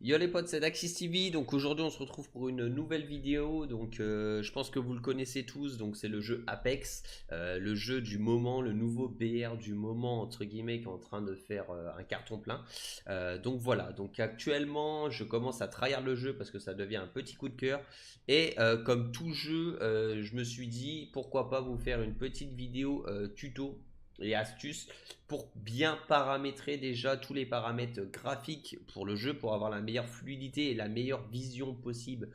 Yo les potes, c'est Daxis TV. Donc aujourd'hui, on se retrouve pour une nouvelle vidéo. Donc je pense que vous le connaissez tous. Donc c'est le jeu Apex, le jeu du moment, le nouveau BR du moment entre guillemets qui est en train de faire un carton plein. Donc voilà. Donc actuellement, je commence à trahir le jeu parce que ça devient un petit coup de cœur. Et comme tout jeu, je me suis dit pourquoi pas vous faire une petite vidéo tuto et astuces pour bien paramétrer déjà tous les paramètres graphiques pour le jeu, pour avoir la meilleure fluidité et la meilleure vision possible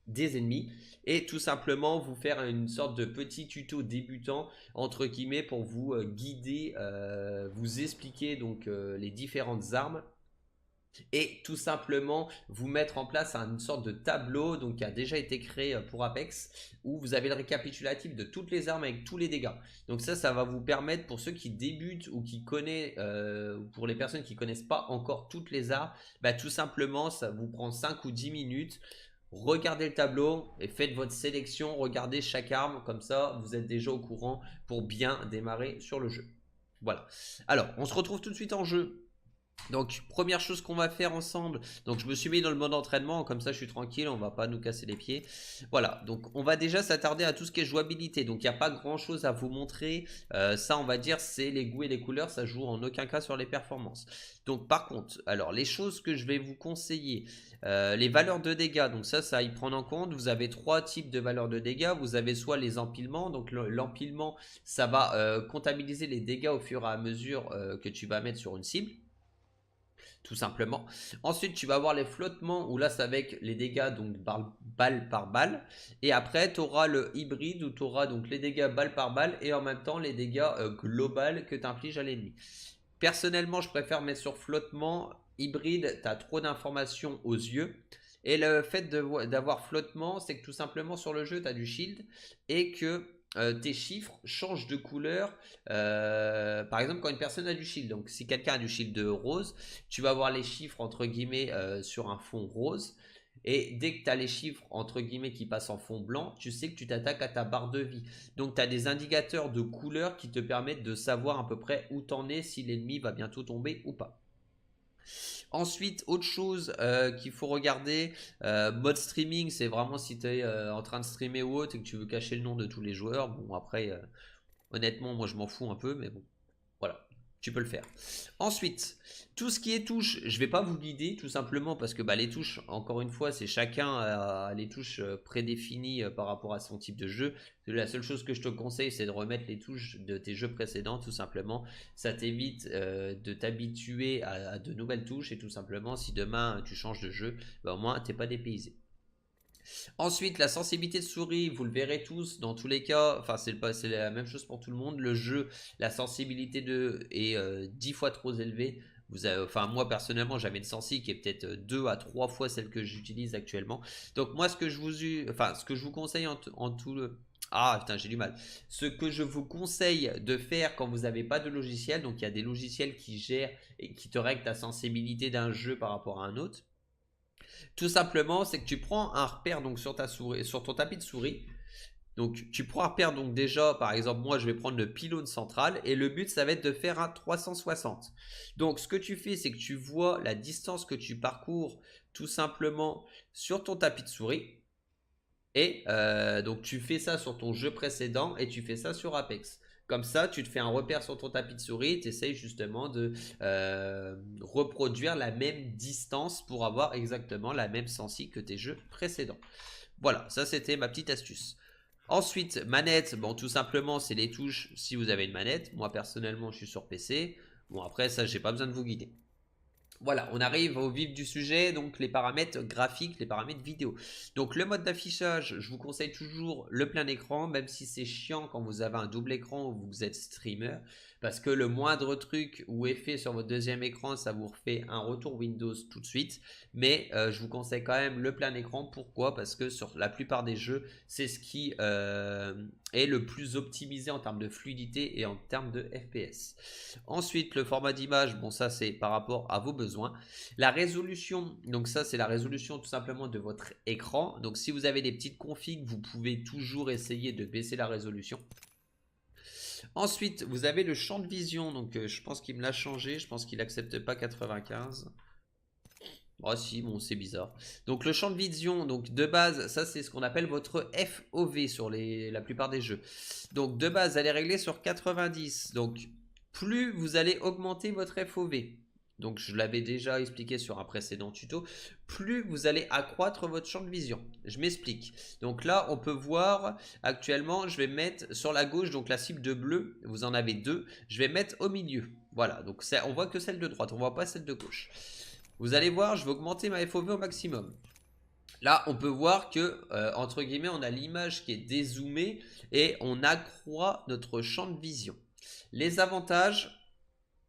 des ennemis, et tout simplement vous faire une sorte de petit tuto débutant entre guillemets pour vous guider, vous expliquer donc les différentes armes et tout simplement vous mettre en place une sorte de tableau donc qui a déjà été créé pour Apex, où vous avez le récapitulatif de toutes les armes avec tous les dégâts. Donc ça va vous permettre, pour ceux qui débutent ou qui connaissent, pour les personnes qui connaissent pas encore toutes les armes, bah, tout simplement ça vous prend 5 ou 10 minutes. Regardez le tableau et faites votre sélection, regardez chaque arme, comme ça vous êtes déjà au courant pour bien démarrer sur le jeu. Voilà. Alors on se retrouve tout de suite en jeu. Donc première chose qu'on va faire ensemble, donc je me suis mis dans le mode entraînement, comme ça je suis tranquille, on va pas nous casser les pieds. Voilà, donc on va déjà s'attarder à tout ce qui est jouabilité, donc il n'y a pas grand chose à vous montrer, ça on va dire c'est les goûts et les couleurs, ça joue en aucun cas sur les performances. Donc par contre, alors les choses que je vais vous conseiller, les valeurs de dégâts, donc ça y prendre en compte. Vous avez trois types de valeurs de dégâts, vous avez soit les empilements, donc l'empilement ça va comptabiliser les dégâts au fur et à mesure que tu vas mettre sur une cible, tout simplement. Ensuite, tu vas avoir les flottements où là, c'est avec les dégâts donc balle par balle. Et après, tu auras le hybride où tu auras donc les dégâts balle par balle et en même temps les dégâts global que tu infliges à l'ennemi. Personnellement, je préfère mettre sur flottement. Hybride, tu as trop d'informations aux yeux. Et le fait d'avoir flottement, c'est que tout simplement sur le jeu, tu as du shield et que tes chiffres changent de couleur. Par exemple, quand une personne a du shield, donc si quelqu'un a du shield de rose, tu vas voir les chiffres entre guillemets sur un fond rose. Et dès que tu as les chiffres entre guillemets qui passent en fond blanc, tu sais que tu t'attaques à ta barre de vie. Donc tu as des indicateurs de couleur qui te permettent de savoir à peu près où t'en es, si l'ennemi va bientôt tomber ou pas. Ensuite, autre chose qu'il faut regarder, mode streaming, c'est vraiment si tu es en train de streamer ou autre et que tu veux cacher le nom de tous les joueurs. Bon, après, honnêtement, moi je m'en fous un peu, mais bon, voilà, tu peux le faire. Ensuite, tout ce qui est touches, je ne vais pas vous guider tout simplement parce que bah, les touches, encore une fois, c'est chacun a les touches prédéfinies par rapport à son type de jeu. La seule chose que je te conseille, c'est de remettre les touches de tes jeux précédents, tout simplement. Ça t'évite de t'habituer à de nouvelles touches, et tout simplement, si demain tu changes de jeu, bah, au moins tu n'es pas dépaysé. Ensuite, la sensibilité de souris, vous le verrez tous, dans tous les cas, enfin c'est la même chose pour tout le monde. Le jeu, la sensibilité est 10 fois trop élevée. Enfin moi personnellement j'avais une sensi qui est peut-être 2 à 3 fois celle que j'utilise actuellement. Donc moi ce que je vous conseille en tout le... Ah putain j'ai du mal. Ce que je vous conseille de faire quand vous n'avez pas de logiciel, donc il y a des logiciels qui gèrent et qui te règlent ta sensibilité d'un jeu par rapport à un autre. Tout simplement, c'est que tu prends un repère donc sur ta souris, sur ton tapis de souris. Donc tu prends un repère, donc déjà par exemple moi je vais prendre le pylône central et le but ça va être de faire un 360. Donc ce que tu fais, c'est que tu vois la distance que tu parcours tout simplement sur ton tapis de souris. Et donc tu fais ça sur ton jeu précédent et tu fais ça sur Apex. Comme ça, tu te fais un repère sur ton tapis de souris et tu essayes justement de reproduire la même distance pour avoir exactement la même sensi que tes jeux précédents. Voilà, ça c'était ma petite astuce. Ensuite, manette, bon tout simplement c'est les touches si vous avez une manette. Moi personnellement je suis sur PC. Bon après ça j'ai pas besoin de vous guider. Voilà, on arrive au vif du sujet, donc les paramètres graphiques, les paramètres vidéo. Donc le mode d'affichage, je vous conseille toujours le plein écran, même si c'est chiant quand vous avez un double écran ou vous êtes streamer, parce que le moindre truc ou effet sur votre deuxième écran, ça vous refait un retour Windows tout de suite. Mais je vous conseille quand même le plein écran. Pourquoi? Parce que sur la plupart des jeux, c'est ce qui est le plus optimisé en termes de fluidité et en termes de FPS. Ensuite, le format d'image, bon ça c'est par rapport à vos besoins. La résolution, donc ça c'est la résolution tout simplement de votre écran. Donc si vous avez des petites configs, vous pouvez toujours essayer de baisser la résolution. Ensuite, vous avez le champ de vision, donc je pense qu'il me l'a changé, je pense qu'il n'accepte pas 95. Oh si, bon, c'est bizarre. Donc le champ de vision, donc de base, ça c'est ce qu'on appelle votre FOV sur la plupart des jeux. Donc de base, allez régler sur 90. Donc plus vous allez augmenter votre FOV. Donc je l'avais déjà expliqué sur un précédent tuto. Plus vous allez accroître votre champ de vision. Je m'explique. Donc là, on peut voir actuellement, je vais mettre sur la gauche, donc la cible de bleu, vous en avez deux. Je vais mettre au milieu. Voilà, donc on voit que celle de droite, on voit pas celle de gauche. Vous allez voir, je vais augmenter ma FOV au maximum. Là, on peut voir que, entre guillemets, on a l'image qui est dézoomée et on accroît notre champ de vision. Les avantages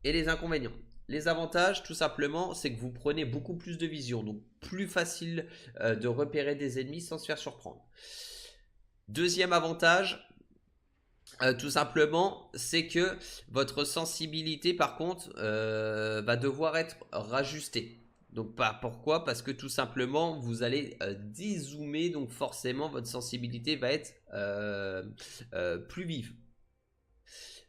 et les inconvénients. Les avantages, tout simplement, c'est que vous prenez beaucoup plus de vision, donc plus facile de repérer des ennemis sans se faire surprendre. Deuxième avantage, tout simplement, c'est que votre sensibilité, par contre, va devoir être rajustée. Donc pourquoi? Parce que tout simplement, vous allez dézoomer, donc forcément, votre sensibilité va être plus vive.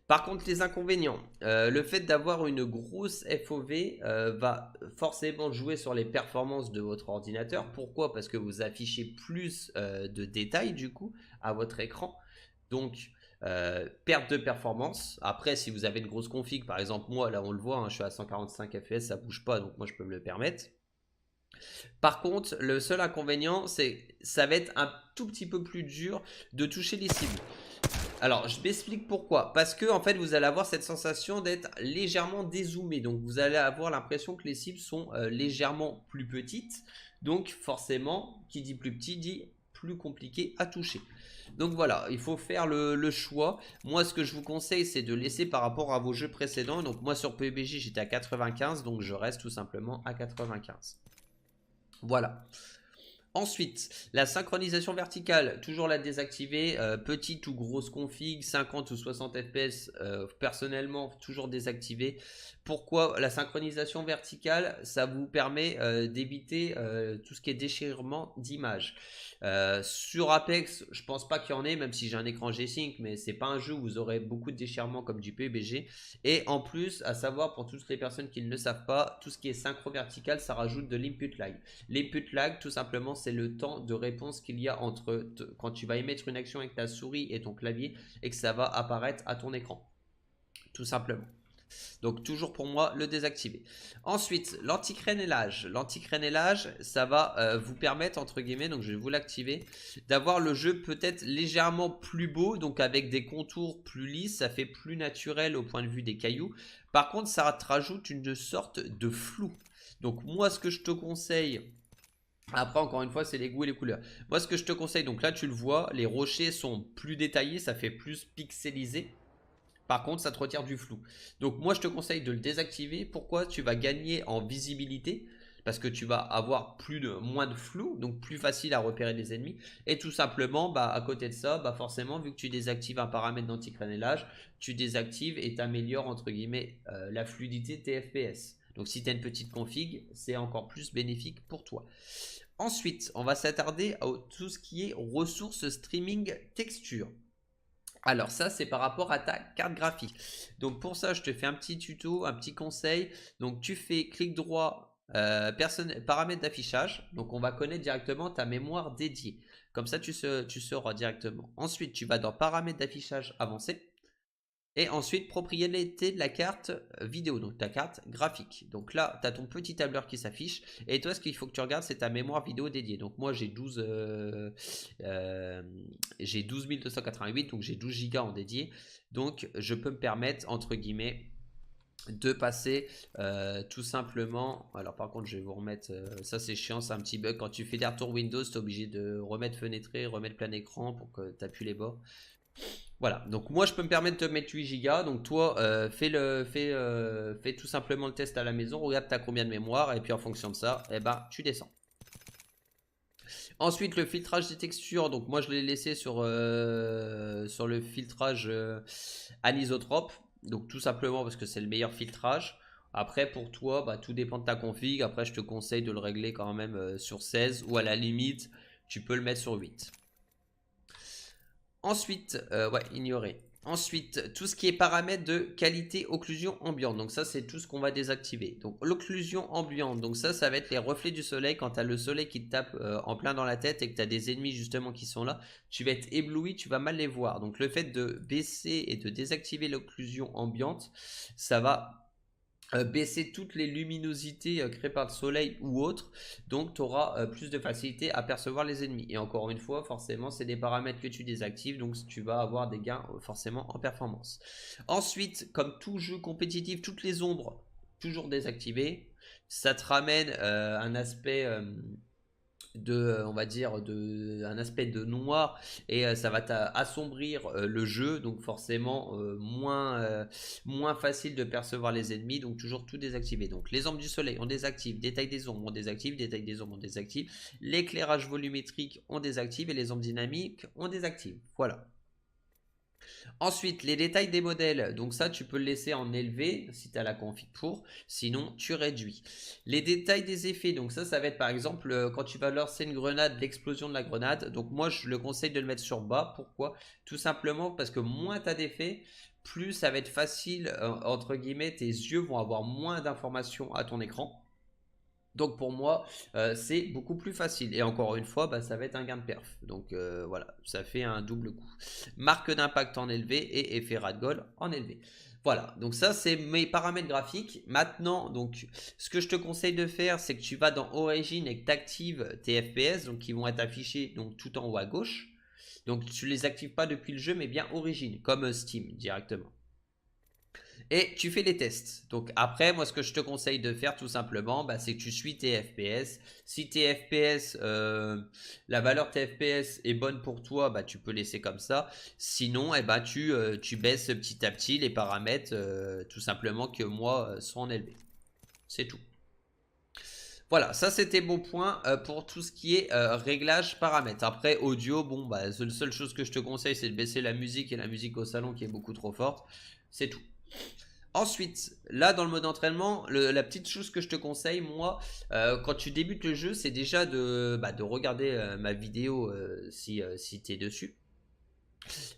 Par contre, les inconvénients, le fait d'avoir une grosse FOV va forcément jouer sur les performances de votre ordinateur. Pourquoi? Parce que vous affichez plus de détails du coup à votre écran. Donc, perte de performance. Après, si vous avez une grosse config, par exemple moi, là on le voit, hein, je suis à 145 fps, ça bouge pas, donc moi je peux me le permettre. Par contre, le seul inconvénient, c'est ça va être un tout petit peu plus dur de toucher les cibles. Alors, je m'explique pourquoi. Parce que, en fait, vous allez avoir cette sensation d'être légèrement dézoomé. Donc, vous allez avoir l'impression que les cibles sont légèrement plus petites. Donc, forcément, qui dit plus petit dit plus compliqué à toucher. Donc, voilà, il faut faire le choix. Moi, ce que je vous conseille, c'est de laisser par rapport à vos jeux précédents. Donc, moi, sur PUBG, j'étais à 95. Donc, je reste tout simplement à 95. Voilà. Ensuite, la synchronisation verticale, toujours la désactiver, petite ou grosse config, 50 ou 60 fps, personnellement, toujours désactiver. Pourquoi? La synchronisation verticale, ça vous permet d'éviter tout ce qui est déchirement d'image. Sur Apex, je pense pas qu'il y en ait, même si j'ai un écran G-Sync, mais c'est pas un jeu où vous aurez beaucoup de déchirement comme du PUBG. Et en plus, à savoir pour toutes les personnes qui ne le savent pas, tout ce qui est synchro vertical, ça rajoute de l'input lag. L'input lag, tout simplement, c'est le temps de réponse qu'il y a entre quand tu vas émettre une action avec ta souris et ton clavier et que ça va apparaître à ton écran. Tout simplement. Donc toujours pour moi le désactiver. Ensuite, l'anti-crénelage. L'anti-crénelage, ça va vous permettre, entre guillemets, donc je vais vous l'activer, d'avoir le jeu peut-être légèrement plus beau, donc avec des contours plus lisses, ça fait plus naturel au point de vue des cailloux. Par contre, ça te rajoute une sorte de flou. Donc moi, ce que je te conseille... Après, encore une fois, c'est les goûts et les couleurs. Moi, ce que je te conseille, donc là, tu le vois, les rochers sont plus détaillés, ça fait plus pixelisé. Par contre, ça te retire du flou. Donc moi, je te conseille de le désactiver. Pourquoi? Tu vas gagner en visibilité parce que tu vas avoir moins de flou, donc plus facile à repérer des ennemis. Et tout simplement, à côté de ça, forcément, vu que tu désactives un paramètre d'anti-crénelage, tu désactives et tu améliores, entre guillemets, la fluidité de tes FPS. Donc si tu as une petite config, c'est encore plus bénéfique pour toi. Ensuite, on va s'attarder à tout ce qui est ressources streaming texture. Alors ça, c'est par rapport à ta carte graphique. Donc pour ça, je te fais un petit tuto, un petit conseil. Donc tu fais clic droit, paramètres d'affichage. Donc on va connaître directement ta mémoire dédiée. Comme ça, tu sauras directement. Ensuite, tu vas dans paramètres d'affichage avancé. Et ensuite, propriété de la carte vidéo, donc ta carte graphique. Donc là, tu as ton petit tableur qui s'affiche. Et toi, ce qu'il faut que tu regardes, c'est ta mémoire vidéo dédiée. Donc moi, j'ai 12288, donc j'ai 12 Go en dédié. Donc je peux me permettre, entre guillemets, de passer tout simplement. Alors par contre, je vais vous remettre, ça c'est chiant, c'est un petit bug. Quand tu fais des retours Windows, tu es obligé de remettre fenêtré, remettre plein écran pour que tu appuies les bords. Voilà, donc moi je peux me permettre de mettre 8 Go. Donc toi, fais tout simplement le test à la maison, regarde t'as combien de mémoire et puis en fonction de ça, tu descends. Ensuite, le filtrage des textures. Donc moi je l'ai laissé sur le filtrage anisotrope. Donc tout simplement parce que c'est le meilleur filtrage. Après pour toi, tout dépend de ta config. Après je te conseille de le régler quand même sur 16 ou à la limite tu peux le mettre sur 8. Ensuite, ignorer. Ensuite, tout ce qui est paramètres de qualité occlusion ambiante. Donc ça, c'est tout ce qu'on va désactiver. Donc l'occlusion ambiante, donc ça va être les reflets du soleil. Quand tu as le soleil qui te tape en plein dans la tête et que tu as des ennemis justement qui sont là, tu vas être ébloui, tu vas mal les voir. Donc le fait de baisser et de désactiver l'occlusion ambiante, ça va baisser toutes les luminosités créées par le soleil ou autres, donc tu auras plus de facilité à percevoir les ennemis. Et encore une fois, forcément, c'est des paramètres que tu désactives, donc tu vas avoir des gains forcément en performance. Ensuite, comme tout jeu compétitif, toutes les ombres toujours désactivées, ça te ramène un aspect on va dire un aspect de noir, et ça va assombrir le jeu, donc forcément moins facile de percevoir les ennemis, donc toujours tout désactiver. Donc les ombres du soleil on désactive, détail des ombres on désactive, détail des ombres on désactive, l'éclairage volumétrique on désactive et les ombres dynamiques on désactive. Voilà. Ensuite, les détails des modèles, donc ça tu peux le laisser en élevé si tu as la config pour, sinon tu réduis. Les détails des effets, donc ça va être par exemple quand tu vas lancer une grenade, l'explosion de la grenade. Donc moi je le conseille de le mettre sur bas. Pourquoi? Tout simplement parce que moins tu as d'effets, plus ça va être facile, entre guillemets, tes yeux vont avoir moins d'informations à ton écran. Donc pour moi, c'est beaucoup plus facile. Et encore une fois, ça va être un gain de perf. Donc voilà, ça fait un double coup. Marque d'impact en élevé et effet ragdoll en élevé. Voilà, donc ça c'est mes paramètres graphiques. Maintenant, donc ce que je te conseille de faire, c'est que tu vas dans Origin et que tu actives tes FPS, donc qui vont être affichés donc tout en haut à gauche. Donc tu les actives pas depuis le jeu, mais bien Origin, comme Steam directement. Et tu fais les tests. Donc après, moi ce que je te conseille de faire tout simplement, c'est que tu suis tes FPS. Si tes FPS, la valeur de tes FPS est bonne pour toi, tu peux laisser comme ça. Sinon, tu baisses petit à petit les paramètres, tout simplement que moi sont en élevé. C'est tout. Voilà, ça c'était mon point pour tout ce qui est réglage paramètres. Après audio, bon la seule chose que je te conseille c'est de baisser la musique, et la musique au salon qui est beaucoup trop forte. C'est tout. Ensuite, là dans le mode entraînement, la petite chose que je te conseille, moi, quand tu débutes le jeu, c'est déjà de regarder ma vidéo si tu es dessus.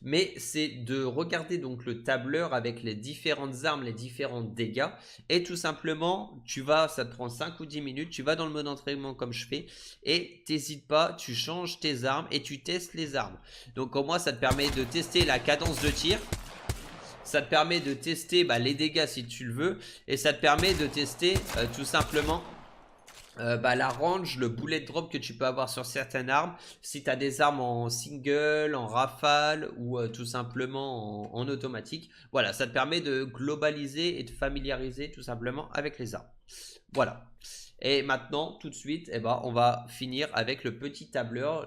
Mais c'est de regarder donc le tableur avec les différentes armes, les différents dégâts. Et tout simplement, ça te prend 5 ou 10 minutes, tu vas dans le mode entraînement comme je fais. Et t'hésites pas, tu changes tes armes et tu testes les armes. Donc au moins ça te permet de tester la cadence de tir. Ça te permet de tester les dégâts si tu le veux. Et ça te permet de tester tout simplement la range, le bullet drop que tu peux avoir sur certaines armes. Si tu as des armes en single, en rafale ou tout simplement en automatique. Voilà, ça te permet de globaliser et de familiariser tout simplement avec les armes. Voilà. Et maintenant, tout de suite, on va finir avec le petit tableur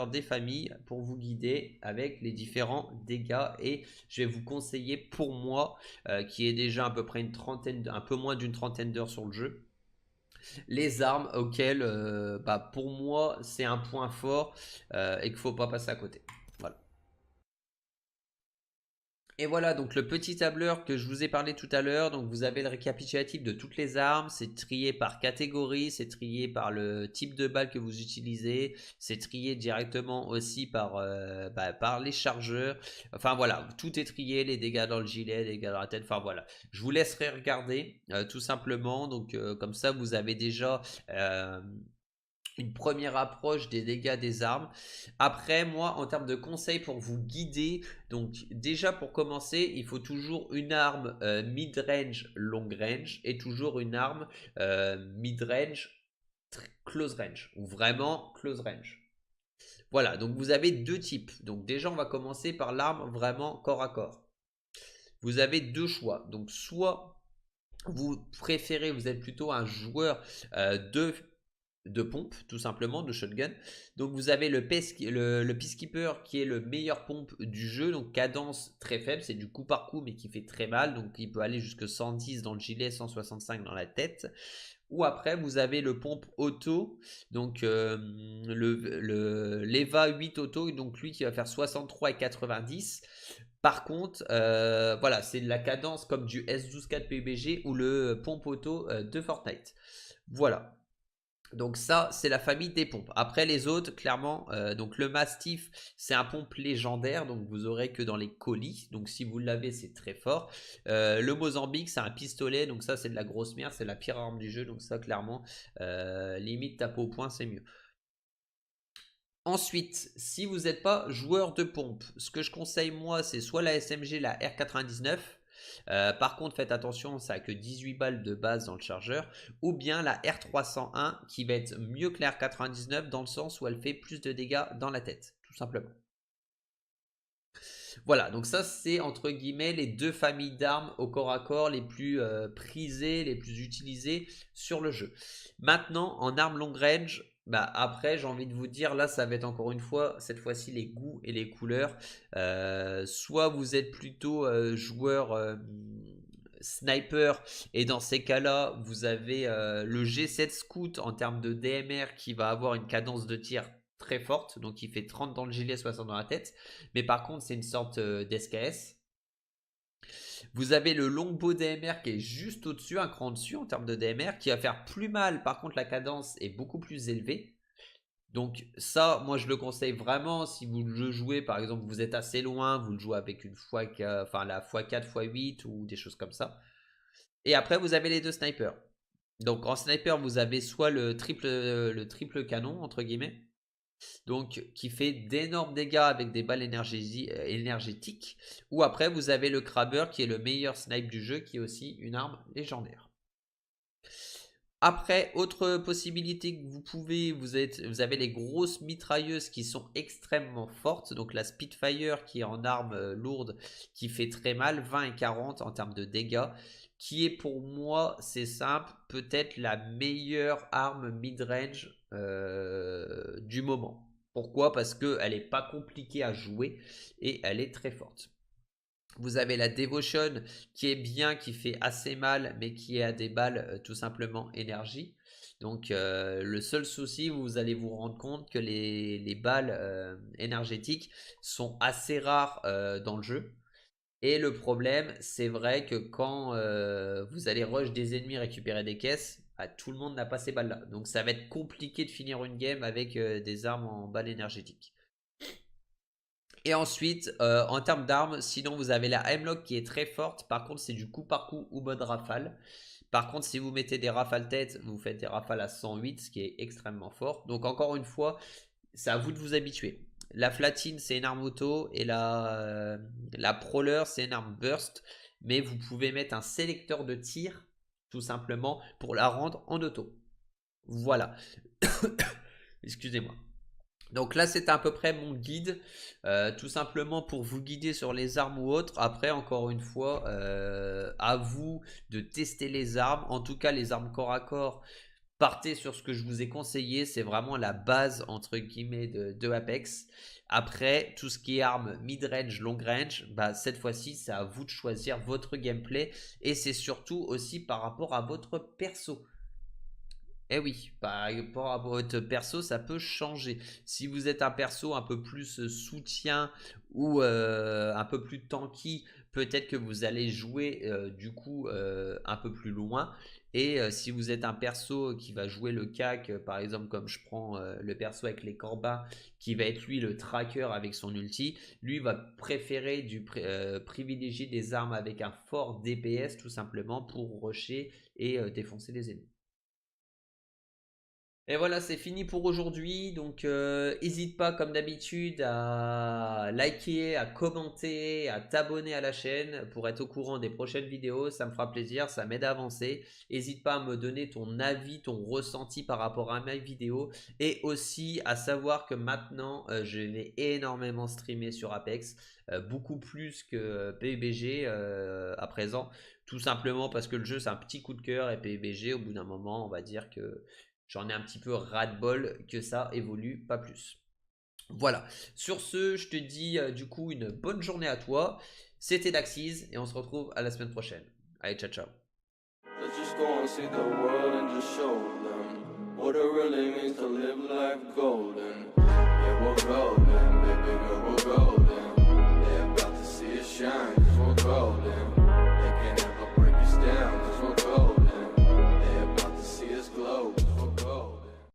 des familles pour vous guider avec les différents dégâts. Et je vais vous conseiller pour moi, qui est déjà à peu près un peu moins d'une trentaine d'heures sur le jeu, les armes auxquelles, pour moi, c'est un point fort et qu'il ne faut pas passer à côté. Voilà. Et voilà, donc le petit tableur que je vous ai parlé tout à l'heure, donc vous avez le récapitulatif de toutes les armes, c'est trié par catégorie, c'est trié par le type de balle que vous utilisez, c'est trié directement aussi par les chargeurs, enfin voilà, tout est trié, les dégâts dans le gilet, les dégâts dans la tête, enfin voilà. Je vous laisserai regarder tout simplement, donc comme ça vous avez déjà une première approche des dégâts des armes. Après, moi, en termes de conseils pour vous guider, donc déjà pour commencer, il faut toujours une arme mid-range, long-range, et toujours une arme mid-range, close range, ou vraiment close range. Voilà, donc vous avez deux types. Donc déjà, on va commencer par l'arme vraiment corps à corps. Vous avez deux choix. Donc soit vous préférez, vous êtes plutôt un joueur de pompe, tout simplement, de shotgun. Donc vous avez le Peacekeeper qui est le meilleur pompe du jeu, donc cadence très faible, c'est du coup par coup mais qui fait très mal, donc il peut aller jusque 110 dans le gilet, 165 dans la tête. Ou après vous avez le pompe auto, donc l'EVA 8 auto, donc lui qui va faire 63 et 90. Par contre, voilà, c'est de la cadence comme du S124 PUBG ou le pompe auto de Fortnite. Voilà. Donc ça, c'est la famille des pompes. Après les autres, clairement, donc le Mastiff, c'est un pompe légendaire, donc vous aurez que dans les colis. Donc si vous l'avez, c'est très fort. Le Mozambique, c'est un pistolet, donc ça, c'est de la grosse merde, c'est la pire arme du jeu. Donc ça, clairement, limite tape au point, c'est mieux. Ensuite, si vous n'êtes pas joueur de pompe, ce que je conseille moi, c'est soit la SMG, la R99. Par contre, faites attention, ça n'a que 18 balles de base dans le chargeur. Ou bien la R301 qui va être mieux que la R99 dans le sens où elle fait plus de dégâts dans la tête, tout simplement. Voilà, donc ça c'est entre guillemets les deux familles d'armes au corps à corps les plus prisées, les plus utilisées sur le jeu. Maintenant, en armes long range, bah après j'ai envie de vous dire, là ça va être encore une fois, cette fois-ci les goûts et les couleurs. Soit vous êtes plutôt joueur sniper et dans ces cas-là vous avez le G7 Scout en termes de DMR qui va avoir une cadence de tir très forte, donc il fait 30 dans le gilet, 60 dans la tête, mais par contre c'est une sorte d'SKS. Vous avez le longbow DMR qui est juste au-dessus, un cran dessus en termes de DMR, qui va faire plus mal, par contre la cadence est beaucoup plus élevée. Donc ça, moi je le conseille vraiment si vous le jouez, par exemple vous êtes assez loin, vous le jouez avec une enfin la x4, x8 ou des choses comme ça. Et après vous avez les deux snipers. Donc en sniper vous avez soit le triple canon entre guillemets, donc qui fait d'énormes dégâts avec des balles énergétiques, ou après vous avez le Crabber qui est le meilleur snipe du jeu, qui est aussi une arme légendaire. Après, autre possibilité que vous avez les grosses mitrailleuses qui sont extrêmement fortes, donc la Spitfire qui est en arme lourde, qui fait très mal, 20 et 40 en termes de dégâts, qui est pour moi, c'est simple, peut-être la meilleure arme mid-range du moment. Pourquoi? Parce qu'elle n'est pas compliquée à jouer et elle est très forte. Vous avez la Devotion qui est bien, qui fait assez mal, mais qui a des balles tout simplement énergie. Donc le seul souci, vous allez vous rendre compte que les balles énergétiques sont assez rares dans le jeu. Et le problème, c'est vrai que quand vous allez rush des ennemis récupérer des caisses, bah, tout le monde n'a pas ces balles là. Donc ça va être compliqué de finir une game avec des armes en balles énergétiques. Et ensuite, en termes d'armes, sinon vous avez la Hemlock qui est très forte. Par contre, c'est du coup par coup ou mode rafale. Par contre, si vous mettez des rafales tête, vous faites des rafales à 108, ce qui est extrêmement fort. Donc encore une fois, c'est à vous de vous habituer. La Flatine, c'est une arme auto et la Prowler, c'est une arme burst. Mais vous pouvez mettre un sélecteur de tir, tout simplement, pour la rendre en auto. Voilà. Excusez-moi. Donc là, c'est à peu près mon guide, tout simplement pour vous guider sur les armes ou autres. Après, encore une fois, à vous de tester les armes. En tout cas, les armes corps à corps, partez sur ce que je vous ai conseillé. C'est vraiment la base, entre guillemets, de Apex. Après, tout ce qui est armes mid-range, long-range, bah, cette fois-ci, c'est à vous de choisir votre gameplay. Et c'est surtout aussi par rapport à votre perso. Eh oui, par rapport à votre perso, ça peut changer. Si vous êtes un perso un peu plus soutien ou un peu plus tanky, peut-être que vous allez jouer du coup un peu plus loin. Et si vous êtes un perso qui va jouer le CAC, par exemple comme je prends le perso avec les corbins, qui va être lui le tracker avec son ulti, lui va préférer privilégier des armes avec un fort DPS tout simplement pour rusher et défoncer les ennemis. Et voilà, c'est fini pour aujourd'hui. Donc, n'hésite pas, comme d'habitude, à liker, à commenter, à t'abonner à la chaîne pour être au courant des prochaines vidéos. Ça me fera plaisir, ça m'aide à avancer. N'hésite pas à me donner ton avis, ton ressenti par rapport à mes vidéos. Et aussi à savoir que maintenant, je vais énormément streamer sur Apex. Beaucoup plus que PUBG à présent. Tout simplement parce que le jeu, c'est un petit coup de cœur. Et PUBG, au bout d'un moment, on va dire que j'en ai un petit peu ras-de-bol que ça évolue pas plus. Voilà. Sur ce, je te dis du coup une bonne journée à toi. C'était Daxys et on se retrouve à la semaine prochaine. Allez, ciao ciao. Let's just go and see the world and just show them what it really means to live life golden.